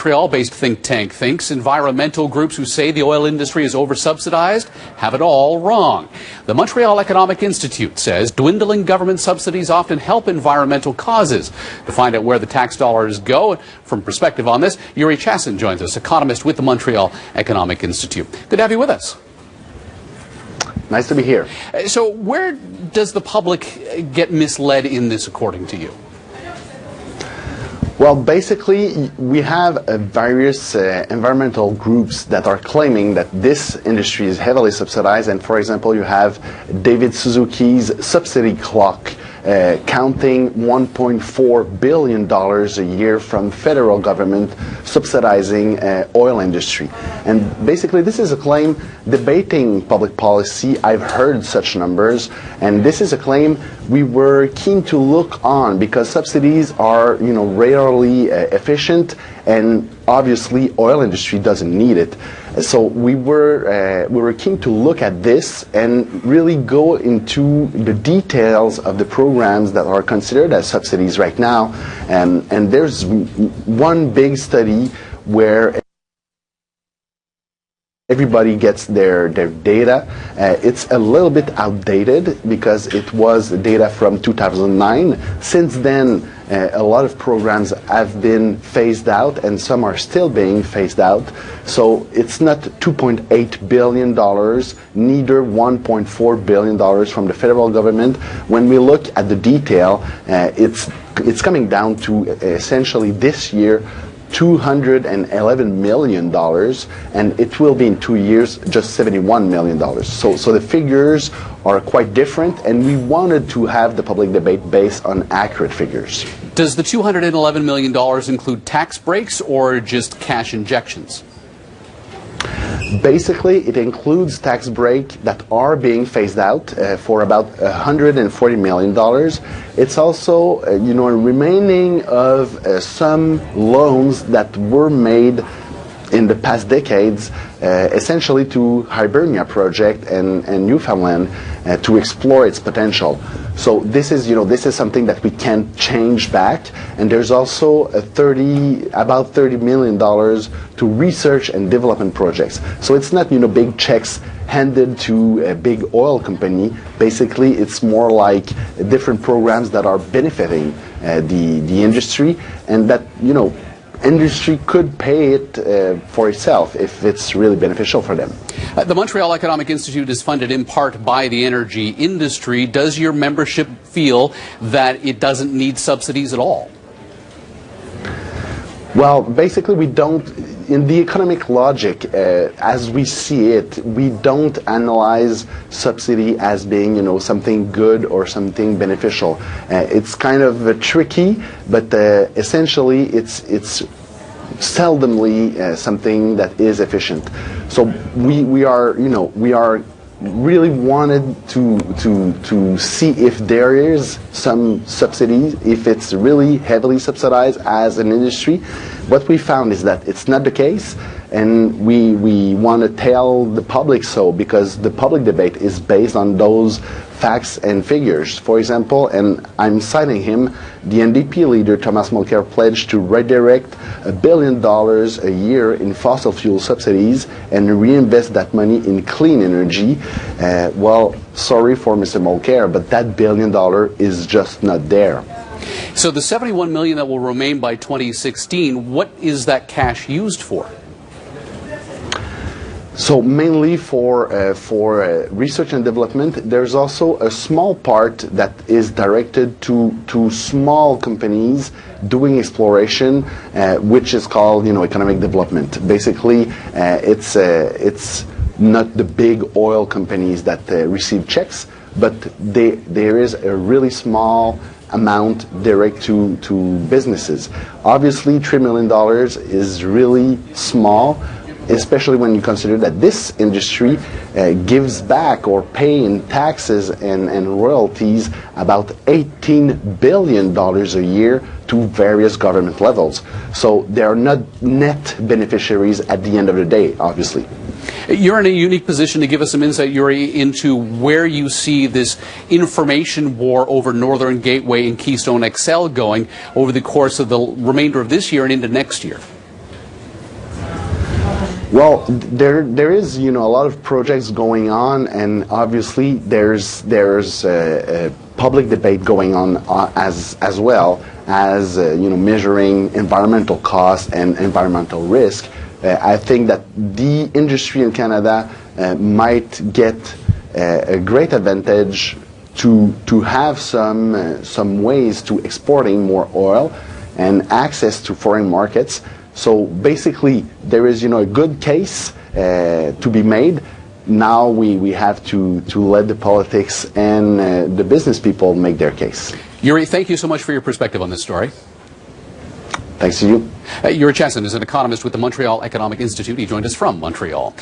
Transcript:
Montreal-based think tank thinks environmental groups who say the oil industry is oversubsidized have it all wrong. The Montreal Economic Institute says dwindling government subsidies often help environmental causes. To find out where the tax dollars go, from perspective on this, Yuri Chassin joins us, economist with the Montreal Economic Institute. Good to have you with us. Nice to be here. So where does the public get misled in this, according to you? Well, basically, we have various environmental groups that are claiming that this industry is heavily subsidized. And for example, you have David Suzuki's subsidy clock counting $1.4 billion a year from federal government subsidizing oil industry. And basically, this is a claim debating public policy. I've heard such numbers, and this is a claim we were keen to look on because subsidies are, rarely efficient, and obviously oil industry doesn't need it. So we were keen to look at this and really go into the details of the programs that are considered as subsidies right now. And there's one big study where everybody gets their data. It's a little bit outdated because it was data from 2009. Since then, a lot of programs have been phased out, and some are still being phased out. So it's not $2.8 billion, neither $1.4 billion from the federal government. When we look at the detail, it's coming down to essentially this year $211 million, and it will be in 2 years just $71 million. So the figures are quite different, and we wanted to have the public debate based on accurate figures. Does the $211 million include tax breaks or just cash injections? Basically, it includes tax breaks that are being phased out for about $140 million. It's also, a remaining of some loans that were made in the past decades, essentially to Hibernia project and Newfoundland to explore its potential. So this is something that we can't change back, and there's also about $30 million to research and development projects. So it's not big checks handed to a big oil company. Basically, it's more like different programs that are benefiting the industry, and that industry could pay it for itself if it's really beneficial for them. The Montreal Economic Institute is funded in part by the energy industry. Does your membership feel that it doesn't need subsidies at all? Well, basically we don't. In the economic logic, as we see it, we don't analyze subsidy as being, something good or something beneficial. It's kind of tricky, but essentially it's seldomly something that is efficient. So we are really wanted to see if there is some subsidy, if it's really heavily subsidized as an industry. What we found is that it's not the case, and we want to tell the public so, because the public debate is based on those facts and figures. For example, and I'm citing him, the NDP leader Thomas Mulcair pledged to redirect $1 billion a year in fossil fuel subsidies and reinvest that money in clean energy. Well, sorry for Mr. Mulcair, but that $1 billion is just not there. So the $71 million that will remain by 2016, what is that cash used for? So mainly for research and development. There's also a small part that is directed to small companies doing exploration, which is called economic development. Basically, it's not the big oil companies that receive checks, but there is a really small amount direct to businesses. Obviously, $3 million is really small, especially when you consider that this industry gives back or pay in taxes and royalties about $18 billion a year to various government levels. So they are not net beneficiaries at the end of the day, obviously. You're in a unique position to give us some insight, Yuri, into where you see this information war over Northern Gateway and Keystone XL going over the course of the remainder of this year and into next year. Well, there is a lot of projects going on, and obviously there's a public debate going on as well as measuring environmental costs and environmental risk. I think that the industry in Canada might get a great advantage to have some ways to exporting more oil and access to foreign markets. So basically, there is a good case to be made. Now we have to let the politics and the business people make their case. Yuri, thank you so much for your perspective on this story. Thanks to you. Yuri Chassin is an economist with the Montreal Economic Institute. He joined us from Montreal.